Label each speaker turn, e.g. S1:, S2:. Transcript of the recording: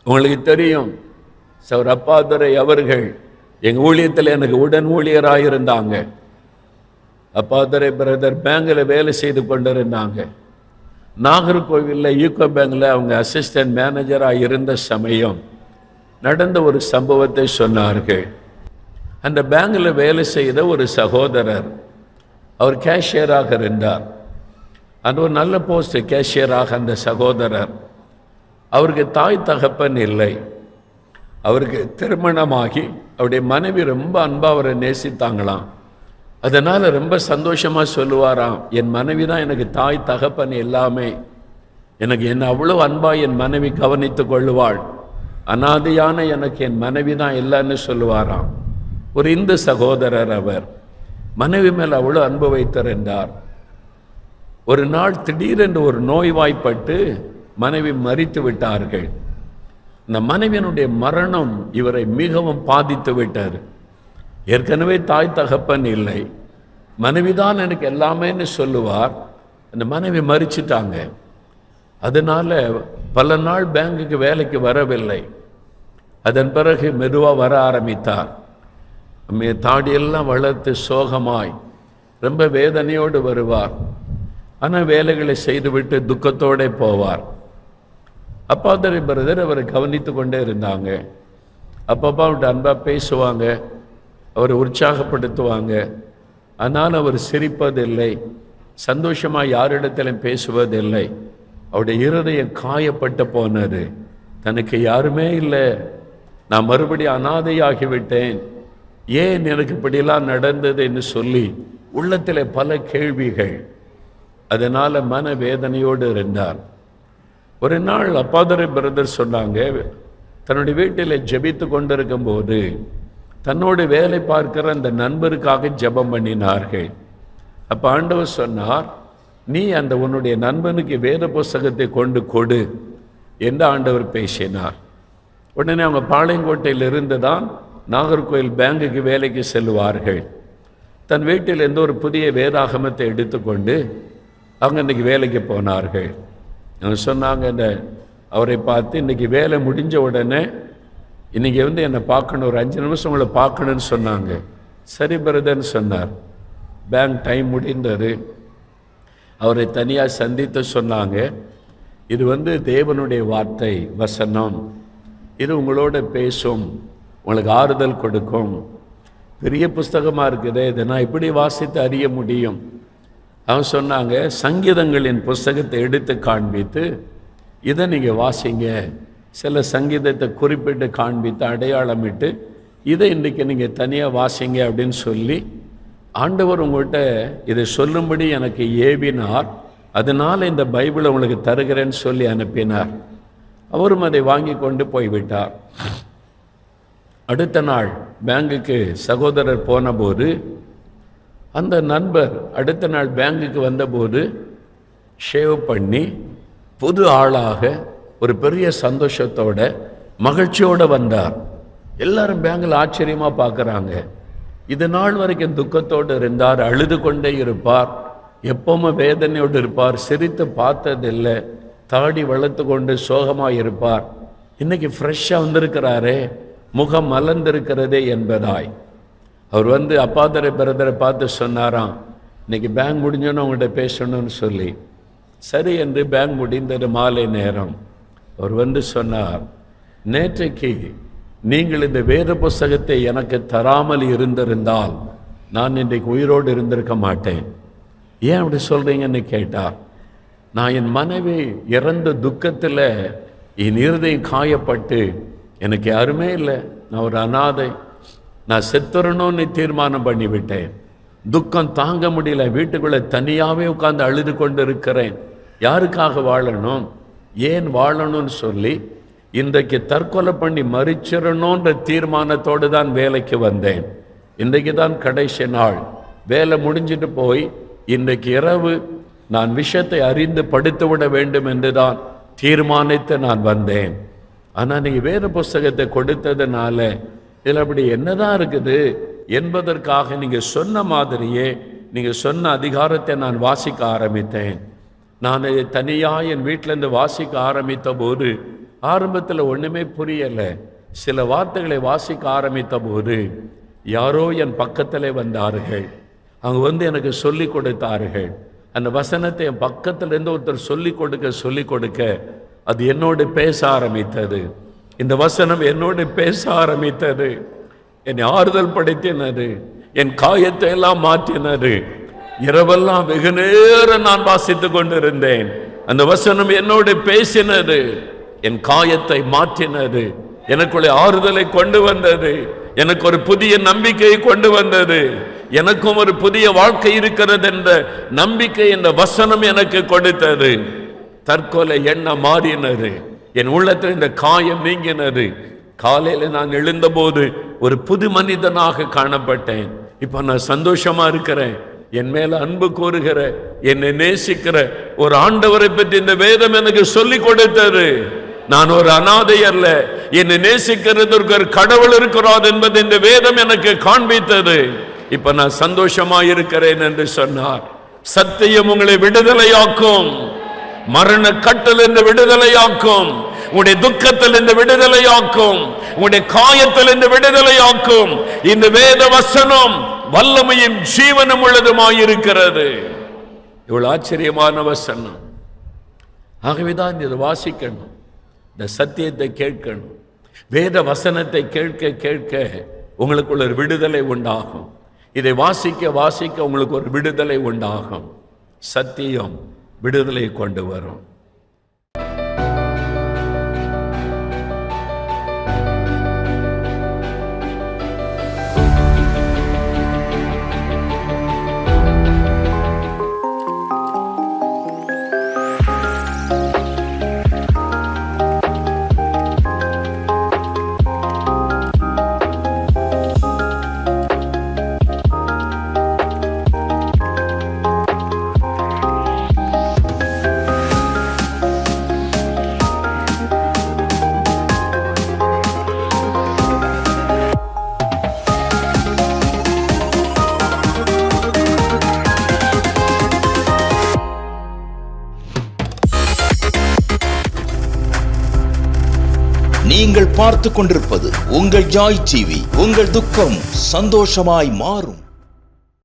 S1: உங்களுக்கு தெரியும், சௌர் அப்பாதுரை அவர்கள் எங்கள் ஊழியத்தில் எனக்கு உடன் ஊழியராக இருந்தாங்க. அப்பாதுரை பிரதர் பேங்கில் வேலை செய்து கொண்டிருந்தாங்க. நாகர்கோவிலில் யூகோ பேங்கில் அவங்க அசிஸ்டன்ட் மேனேஜராக இருந்த சமயம் நடந்த ஒரு சம்பவத்தை சொன்னார்கள். அந்த பேங்கில் வேலை செய்த ஒரு சகோதரர், அவர் கேஷியராக இருந்தார். அந்த ஒரு நல்ல போஸ்ட் கேஷியராக அந்த சகோதரர். அவருக்கு தாய் தகப்பன் இல்லை. அவருக்கு திருமணமாகி அவருடைய மனைவி ரொம்ப அன்பாக அவரை நேசித்தாங்களாம். அதனால் ரொம்ப சந்தோஷமாக சொல்லுவாராம், என் மனைவி தான் எனக்கு தாய் தகப்பன் எல்லாமே, எனக்கு என்ன அவ்வளோ அன்பாக என் மனைவி கவனித்து கொள்ளுவாள், அனாதையான எனக்கு என் மனைவி தான் இல்லைன்னு சொல்லுவாராம். ஒரு இந்து சகோதரர், அவர் மனைவி மேல் அவ்வளோ அன்பு வைத்திருந்தார். ஒரு நாள் திடீரென்று ஒரு நோய்வாய்ப்பட்டு மனைவி மரித்து விட்டார்கள். இந்த மனைவியினுடைய மரணம் இவரை மிகவும் பாதித்து விட்டார். ஏற்கனவே தாய் தகப்பன் இல்லை, மனைவிதான் எனக்கு எல்லாமேன்னு சொல்லுவார். அந்த மனைவி மரிச்சிட்டாங்க. அதனால பல நாள் பேங்குக்கு வேலைக்கு வரவில்லை. அதன் பிறகு மெதுவாக வர ஆரம்பித்தார். தாடியெல்லாம் வளர்த்து சோகமாய் ரொம்ப வேதனையோடு வருவார். ஆனால் வேலைகளை செய்துவிட்டு துக்கத்தோடு போவார். அப்பாதுரை பிரதர் அவரை கவனித்து கொண்டே இருந்தாங்க. அப்பப்பா அவர்கிட்ட அன்பாக பேசுவாங்க, அவரை உற்சாகப்படுத்துவாங்க. ஆனால் அவர் சிரிப்பதில்லை, சந்தோஷமாக யாரிடத்திலும் பேசுவதில்லை. அவருடைய இருதயம் காயப்பட்டு போனார். தனக்கு யாருமே இல்லை, நான் மறுபடியும் அனாதையாகிவிட்டேன், ஏன் எனக்கு இப்படிலாம் நடந்ததுன்னு சொல்லி உள்ளத்தில் பல கேள்விகள். அதனால் மன வேதனையோடு இருந்தார். ஒரு நாள் அப்பாதுரை பிரதர் சொன்னாங்க, தன்னுடைய வீட்டில் ஜெபித்து கொண்டிருக்கும் போது தன்னோடு வேலை பார்க்கிற அந்த நண்பருக்காக ஜெபம் பண்ணினார்கள். அப்போ ஆண்டவர் சொன்னார், நீ அந்த உன்னுடைய நண்பனுக்கு வேத புஸ்தகத்தை கொண்டு கொடு என்று ஆண்டவர் பேசினார். உடனே அவங்க பாளையங்கோட்டையில் இருந்து தான் நாகர்கோவில் பேங்குக்கு வேலைக்கு செல்வார்கள். தன் வீட்டில் எந்த ஒரு புதிய வேதாகமத்தை எடுத்துக்கொண்டு அவங்க இன்றைக்கி வேலைக்கு போனார்கள். அவங்க சொன்னாங்க, இந்த அவரை பார்த்து, இன்றைக்கி வேலை முடிஞ்ச உடனே இன்றைக்கி என்னை பார்க்கணும், ஒரு 5 நிமிஷம் உங்களை பார்க்கணுன்னு சொன்னாங்க. சரி பிரதர்ன்னு சொன்னார். பேங்க் டைம் முடிந்தது. அவரை தனியாக சந்தித்து சொன்னாங்க, இது தேவனுடைய வார்த்தை வசனம், இது உங்களோட பேசும், உங்களுக்கு ஆறுதல் கொடுக்கும். பெரிய புஸ்தகமாக இருக்குது, இதை நான் இப்படி வாசித்து அறிய முடியும். அவங்க சொன்னாங்க, சங்கீதங்களின் புஸ்தகத்தை எடுத்து காண்பித்து இதை நீங்கள் வாசிங்க, சில சங்கீதத்தை குறிப்பிட்டு காண்பித்து அடையாளமிட்டு இதை இன்றைக்கி நீங்கள் தனியாக வாசிங்க அப்படின்னு சொல்லி ஆண்டவர் உங்கள்கிட்ட இதை சொல்லும்படி எனக்கு ஏவினார். அதனால் இந்த பைபிளை உங்களுக்கு தருகிறேன்னு சொல்லி அனுப்பினார். அவரும் அதை வாங்கி கொண்டு போய்விட்டார். அடுத்த நாள் பேங்குக்கு சகோதரர் போனபோது அந்த நண்பர் அடுத்த நாள் பேங்குக்கு வந்தபோது ஷேவ் பண்ணி புது ஆளாக ஒரு பெரிய சந்தோஷத்தோட மகிழ்ச்சியோடு வந்தார். எல்லாரும் பேங்கில் ஆச்சரியமாக பார்க்குறாங்க. இது நாள் வரைக்கும் துக்கத்தோடு இருந்தார், அழுது கொண்டே இருப்பார், எப்பவுமே வேதனையோடு இருப்பார், சிரித்து பார்த்ததில்லை, தாடி வளர்த்து கொண்டு சோகமாக இருப்பார். இன்னைக்கு ஃப்ரெஷ்ஷாக வந்திருக்கிறாரே, முகம் மலர்ந்திருக்கிறதே என்பதாய் அவர் அப்பாதுரை பிரதரை பார்த்து சொன்னாராம், இன்னைக்கு பேங்க் முடிஞ்சோன்னு அவங்கள்ட்ட பேசணும்னு சொல்லி. சரி என்று பேங்க் முடிந்தது மாலை நேரம். அவர் சொன்னார், நேற்றைக்கு நீங்கள் இந்த வேத புஸ்தகத்தை எனக்கு தராமல் இருந்திருந்தால் நான் இன்றைக்கு உயிரோடு இருந்திருக்க மாட்டேன். ஏன் அப்படி சொல்கிறீங்கன்னு கேட்டார். நான் என் மனைவி இறந்த துக்கத்தில் என் இருதயம் காயப்பட்டு எனக்கு யாருமே இல்லை, நான் ஒரு அனாதை, நான் செத்துறணும்னு தீர்மானம் பண்ணிவிட்டேன். துக்கம் தாங்க முடியல, வீட்டுக்குள்ளே தனியாகவே உட்கார்ந்து அழுது கொண்டு இருக்கிறேன். யாருக்காக வாழணும், ஏன் வாழணும்னு சொல்லி இன்றைக்கு தற்கொலை பண்ணி மறிச்சிடணுன்ற தீர்மானத்தோடு தான் வேலைக்கு வந்தேன். இன்றைக்கு தான் கடைசி நாள், வேலை முடிஞ்சிட்டு போய் இன்றைக்கு இரவு நான் விஷயத்தை அறிந்து படுத்து விட வேண்டும் என்று தான் தீர்மானித்து நான் வந்தேன். ஆனால் நீங்கள் வேத புஸ்தகத்தை கொடுத்ததுனால இதில் அப்படி என்னதான் இருக்குது என்பதற்காக நீங்கள் சொன்ன மாதிரியே நீங்கள் சொன்ன அதிகாரத்தை நான் வாசிக்க ஆரம்பித்தேன். நான் தனியாக என் வீட்டிலேருந்து வாசிக்க ஆரம்பித்த போது ஆரம்பத்தில் ஒண்ணுமே புரியல. சில வார்த்தைகளை வாசிக்க ஆரம்பித்த போது யாரோ என் பக்கத்திலே வந்தார்கள். அவங்க வந்து எனக்கு சொல்லி கொடுத்தார்கள். அந்த வசனத்தை என் பக்கத்திலிருந்து ஒருத்தர் சொல்லி கொடுக்க அது என்னோடு பேச ஆரம்பித்தது. இந்த வசனம் என்னோடு பேச ஆரம்பித்தது. என்னை ஆறுதல் படுத்தினது, என் காயத்தை எல்லாம் மாற்றினது. இரவெல்லாம் வெகு நேரம் நான் வாசித்துக் கொண்டிருந்தேன். அந்த வசனம் என்னோடு பேசினது, என் காயத்தை மாற்றினது, எனக்குள்ளே ஆறுதலை கொண்டு வந்தது, எனக்கு ஒரு புதிய நம்பிக்கையை கொண்டு வந்தது. எனக்கும் ஒரு புதிய வாழ்க்கை இருக்கிறது என்ற நம்பிக்கை இந்த வசனம் எனக்கு கொடுத்தது. தற்கொலை எண்ணம் மாறினது, என் உள்ளத்தில் இந்த காயம் நீங்கினது. காலையில் நான் எழுந்தபோது ஒரு புது மனிதனாக காணப்பட்டேன். இப்ப நான் சந்தோஷமா இருக்கிறேன். என் மேல அன்பு கூறுகிற, என்னை நேசிக்கிற ஒரு ஆண்டவரை பற்றி இந்த வேதம் எனக்கு சொல்லி கொடுத்தது. நான் ஒரு அனாதை அல்ல, என்னை நேசிக்கிறதற்கு ஒரு கடவுள் இருக்கிறார் என்பது இந்த வேதம் எனக்கு காண்பித்தது. இப்ப நான் சந்தோஷமா இருக்கிறேன் என்று சொன்னார். சத்தியம் உங்களை விடுதலையாக்கும். மரண கட்டல் என்று விடுதலையாக்கும். உங்களுடைய துக்கத்தில் இந்த விடுதலையாக்கும். உங்களுடைய காயத்தில் இந்த விடுதலையாக்கும். இந்த வேத வசனம் வல்லமையும் ஜீவனும் உள்ளதுமாயிருக்கிறது. இவ்வளவு ஆச்சரியமான வசனம். ஆகவேதான் இதை வாசிக்கணும், இந்த சத்தியத்தை கேட்கணும். வேத வசனத்தை கேட்க கேட்க உங்களுக்கு ஒரு விடுதலை உண்டாகும். இதை வாசிக்க வாசிக்க உங்களுக்கு ஒரு விடுதலை உண்டாகும். சத்தியம் விடுதலை கொண்டு வரும்.
S2: நீங்கள் பார்த்து கொண்டிருப்பது உங்கள் ஜாய் டிவி. உங்கள் துக்கம் சந்தோஷமாய் மாறும்.